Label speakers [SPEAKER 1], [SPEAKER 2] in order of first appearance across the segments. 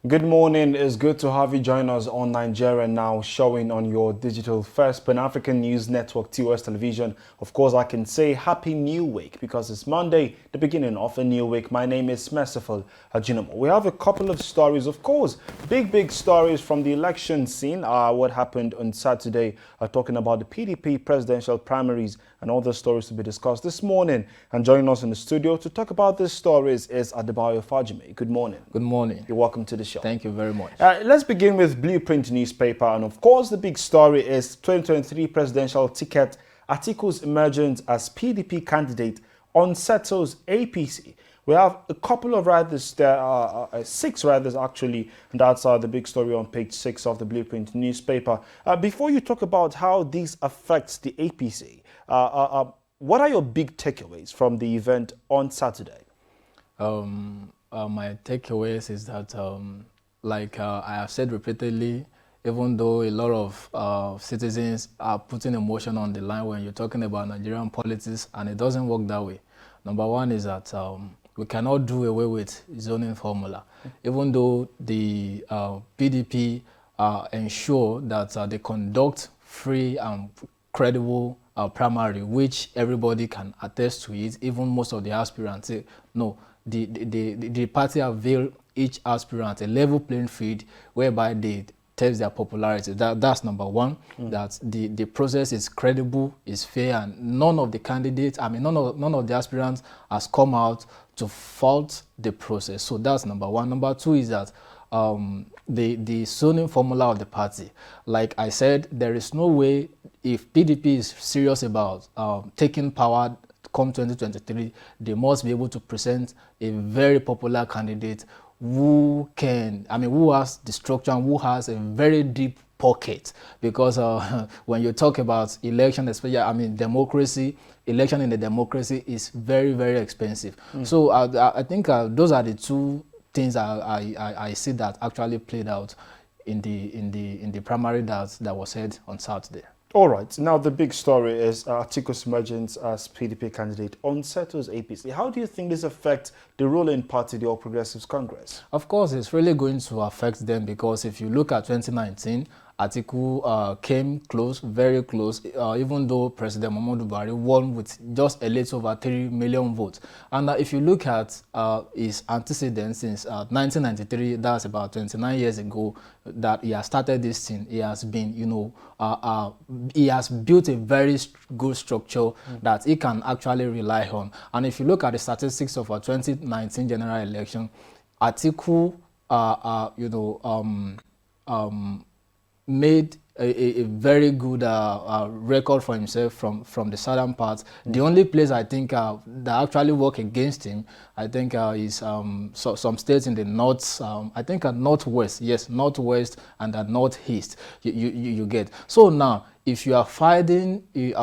[SPEAKER 1] Good morning. It's good to have you join us on Nigeria Now, showing on your digital first Pan-African News Network, TOS Television. Of course, I can say Happy New Week because it's Monday, the beginning of a new week. My name is Merciful Ajinomo. We have a couple of stories, of course, big stories from the election scene. What happened on Saturday, talking about the PDP presidential primaries and other stories to be discussed this morning. And joining us in the studio to talk about these stories is Adebayo Fajime. Good morning.
[SPEAKER 2] Good morning.
[SPEAKER 1] You're welcome to the show.
[SPEAKER 2] Thank you very much.
[SPEAKER 1] Let's begin with Blueprint newspaper. And of course, the big story is 2023 presidential ticket. Atiku's emergence as PDP candidate unsettles APC. We have a couple of riders there, 6 riders actually, and that's the big story on page 6 of the Blueprint newspaper. Before you talk about how this affects the APC, what are your big takeaways from the event on Saturday?
[SPEAKER 2] My takeaways is that, I have said repeatedly, even though a lot of citizens are putting emotion on the line when you're talking about Nigerian politics, and it doesn't work that way. Number one is that we cannot do away with zoning formula, even though the PDP ensure that they conduct free and credible primary, which everybody can attest to it, even most of the aspirants say, no, the party avail each aspirant a level playing field whereby they test their popularity. That's number one, that the process is credible, is fair, and none of the candidates, none of the aspirants has come out to fault the process. So that's number one. Number two is that the zoning formula of the party, like I said, there is no way, if PDP is serious about taking power come 2023, they must be able to present a very popular candidate who can, who has the structure and who has a very deep pocket. Because when you talk about election, especially, democracy, election in the democracy is very expensive. So I think those are the two things I see that actually played out in the primary that was held on Saturday.
[SPEAKER 1] All right. Now, the big story is Atiku's emergence as PDP candidate unsettles APC. How do you think this affects the ruling party, the All Progressives Congress?
[SPEAKER 2] Of course, it's really going to affect them because if you look at 2019, Atiku came close, very close, even though President Muhammadu Buhari won with just a little over 3 million votes. And if you look at his antecedents since 1993, that's about 29 years ago, that he has started this thing. He has been, he has built a very good structure that he can actually rely on. And if you look at the statistics of our 2019 general election, Atiku, made a very good record for himself from the southern parts. The only place I think that actually work against him, I think is some states in the north, I think northwest, yes, northwest and the northeast, you get. So now, if you are fighting, if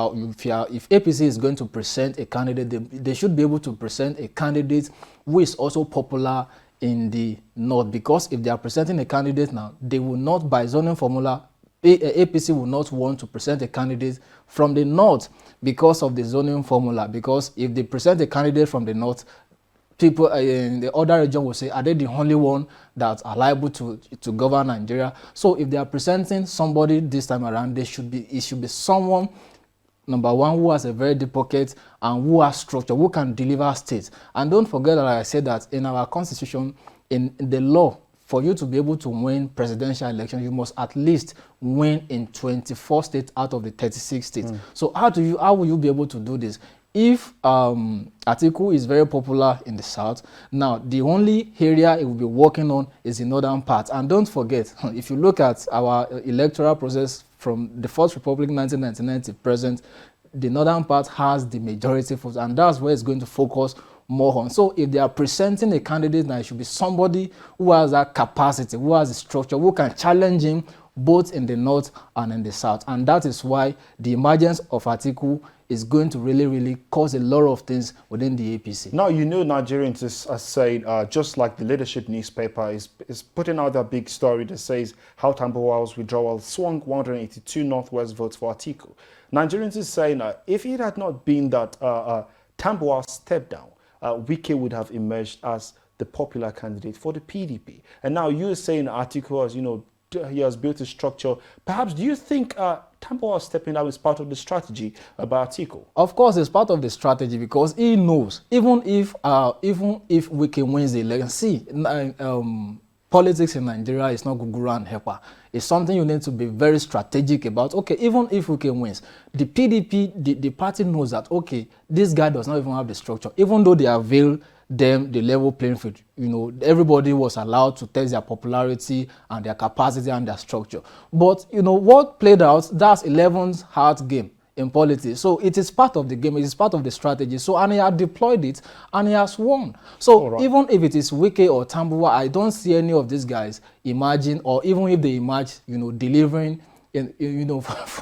[SPEAKER 2] APC is going to present a candidate, they should be able to present a candidate who is also popular in the north, because if they are presenting a candidate now, they will not, by zoning formula, APC will not want to present a candidate from the north because of the zoning formula. Because if they present a candidate from the north, people in the other region will say, are they the only one that are liable to govern Nigeria? So if they are presenting somebody this time around, it should be someone, number one, who has a very deep pocket and who has structure, who can deliver states. And don't forget that I said that in our constitution, in the law, for you to be able to win presidential election, you must at least win in 24 states out of the 36 states. So how will you be able to do this? If Atiku is very popular in the south, now the only area it will be working on is the northern part. And don't forget, if you look at our electoral process from the First Republic 1999 to present, the northern part has the majority votes, and that's where it's going to focus more on. So if they are presenting a candidate, now it should be somebody who has that capacity, who has a structure, who can challenge him both in the north and in the south. And that is why the emergence of Atiku is going to really cause a lot of things within the APC.
[SPEAKER 1] Now, Nigerians are saying, just like the leadership newspaper is putting out a big story that says how Tambuwal's withdrawal swung 182 Northwest votes for Atiku. Nigerians is saying if it had not been that Tambuwal stepped down, Wike would have emerged as the popular candidate for the PDP. And now you're saying Atiku has, he has built a structure. Perhaps do you think Tambuwal stepping down is part of the strategy about Atiku?
[SPEAKER 2] Of course, it's part of the strategy because he knows even if Wike wins the election, see, politics in Nigeria is not Guguru and Helper. It's something you need to be very strategic about. Okay, even if Wike wins, the PDP, the party knows that, okay, this guy does not even have the structure. Even though they avail them the level playing field, everybody was allowed to test their popularity and their capacity and their structure. But, what played out, that's 11's hard game in politics. So it is part of the game, it is part of the strategy. So, and he had deployed it and he has won. So even if it is Wike or Tambuwal, I don't see any of these guys emerging, or even if they emerge, delivering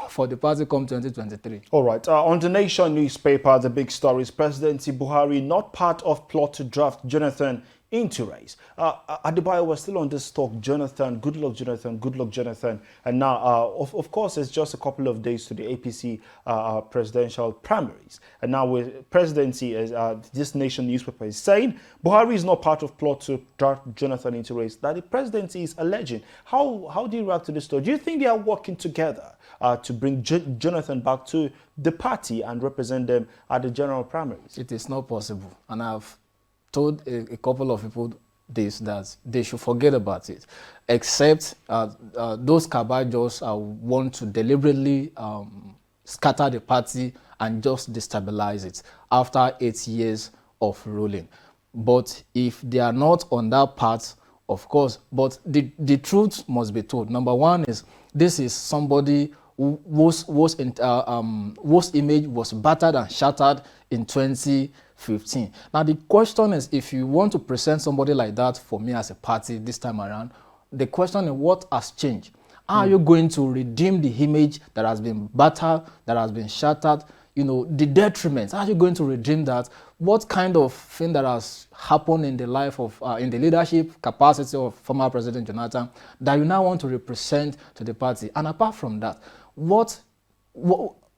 [SPEAKER 2] for the party come 2023.
[SPEAKER 1] All right. On the Nation newspaper, the big story is Presidency Buhari not part of plot to draft Jonathan into race. Adebayo was still on this talk, Jonathan, good luck Jonathan. And now, of course, it's just a couple of days to the APC presidential primaries. And now with presidency, this Nation newspaper is saying Buhari is not part of plot to draft Jonathan into race, that the presidency is alleging. How do you react to this story? Do you think they are working together to bring Jonathan back to the party and represent them at the general primaries?
[SPEAKER 2] It is not possible. And I've told a couple of people this, that they should forget about it, except those cabajos want to deliberately scatter the party and just destabilize it after 8 years of ruling. But if they are not on that path, of course, but the truth must be told. Number one is, this is somebody whose image was battered and shattered in 2015. Now the question is, if you want to present somebody like that for me as a party this time around, the question is, what has changed? How are you going to redeem the image that has been battered, that has been shattered? The detriment, how are you going to redeem that? What kind of thing that has happened in the life of, in the leadership capacity of former President Jonathan that you now want to represent to the party? And apart from that, what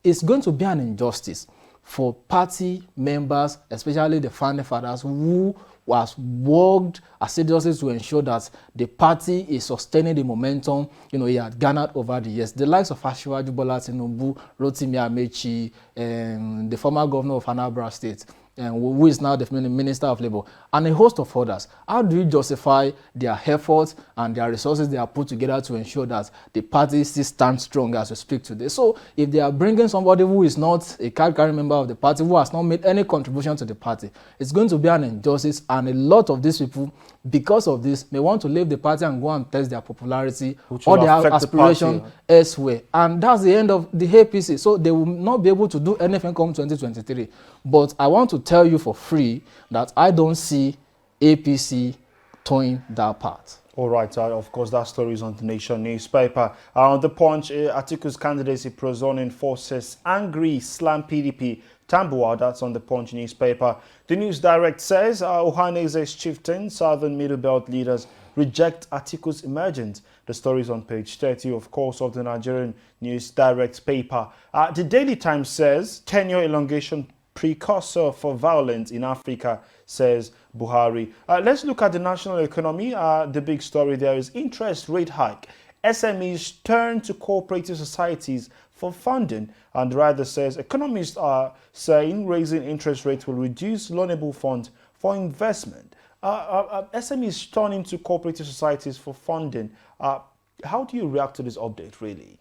[SPEAKER 2] is going to be an injustice for party members, especially the founding fathers, who was worked assiduously to ensure that the party is sustaining the momentum he had garnered over the years. The likes of Asiwaju Bola Tinubu, Rotimi Amechi, the former governor of Anambra State, who is now the Minister of Labour, and a host of others. How do you justify their efforts and their resources they are put together to ensure that the party still stands strong as we speak today? So if they are bringing somebody who is not a card-carrying member of the party, who has not made any contribution to the party, it's going to be an injustice, and a lot of these people, because of this, may want to leave the party and go and test their popularity or their aspiration elsewhere. And that's the end of the APC. So they will not be able to do anything come 2023. But I want to tell you for free that I don't see APC towing that part.
[SPEAKER 1] All right, of course, that story is on the Nation newspaper. On the Punch, Atiku's candidacy prozoning forces angry slam PDP. Tambuwal, that's on the Punch newspaper. The News Direct says Ohanese's chieftains, Southern Middle Belt leaders reject Atiku's emergence. The story is on page 30, of course, of the Nigerian News Direct paper. The Daily Times says tenure elongation precursor for violence in Africa, says Buhari. Let's look at the national economy. The big story there is interest rate hike. SMEs turn to cooperative societies for funding, and the writer says economists are saying raising interest rates will reduce loanable funds for investment. SMEs turning to cooperative societies for funding. How do you react to this update, really?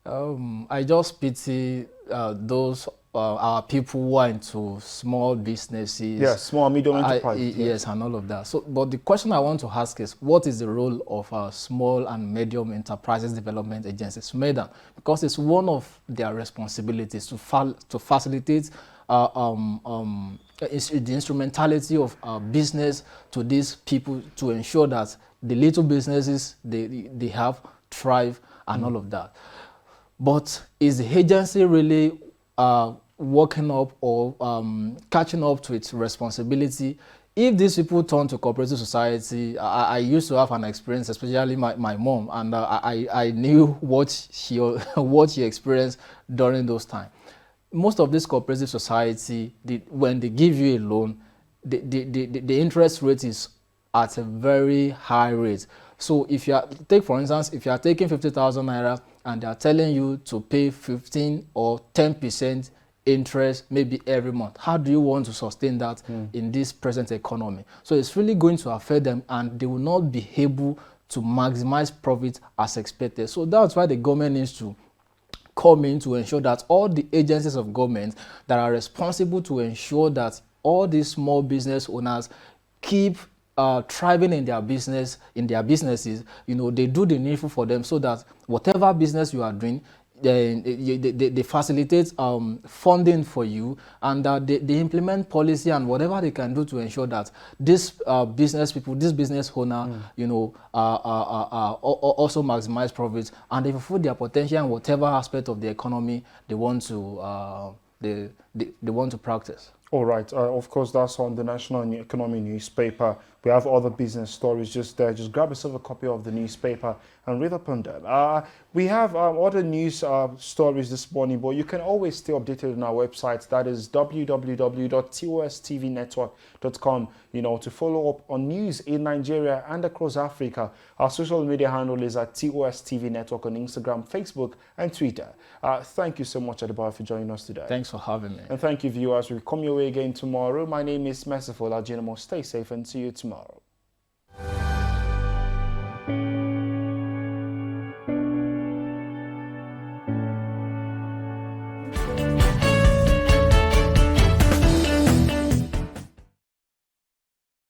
[SPEAKER 2] I just pity those our people who are into small businesses.
[SPEAKER 1] Yes, small, medium enterprises.
[SPEAKER 2] Yes, and all of that. So, but the question I want to ask is, what is the role of small and medium enterprises development agencies, SMEDA? Because it's one of their responsibilities to facilitate the instrumentality of business to these people, to ensure that the little businesses they have thrive and all of that. But is the agency really working up or catching up to its responsibility? If these people turn to cooperative society, I used to have an experience, especially my mom, and I knew what she experienced during those times. Most of this cooperative society, when they give you a loan, the interest rate is at a very high rate. So if you are, take for instance, if you are taking 50,000 naira and they are telling you to pay 15 or 10% interest maybe every month, how do you want to sustain that in this present economy? So it's really going to affect them, and they will not be able to maximize profit as expected. So that's why the government needs to come in to ensure that all the agencies of government that are responsible to ensure that all these small business owners keep thriving in their businesses, they do the needful for them, so that whatever business you are doing, they facilitate funding for you, and they implement policy and whatever they can do to ensure that this business people, this business owner, also maximize profits, and they fulfill their potential in whatever aspect of the economy they want to they want to practice.
[SPEAKER 1] All right. Of course, that's on the National Economy newspaper. We have other business stories just there. Just grab yourself a copy of the newspaper and read up on them. We have other news stories this morning, but you can always stay updated on our website. That is www.tostvnetwork.com, to follow up on news in Nigeria and across Africa. Our social media handle is at TOSTV Network on Instagram, Facebook, and Twitter. Thank you so much, Adebayo, for joining us today.
[SPEAKER 2] Thanks for having me.
[SPEAKER 1] And thank you, viewers. We'll come your way again tomorrow. My name is Merciful Ajinamo. Stay safe and see you tomorrow.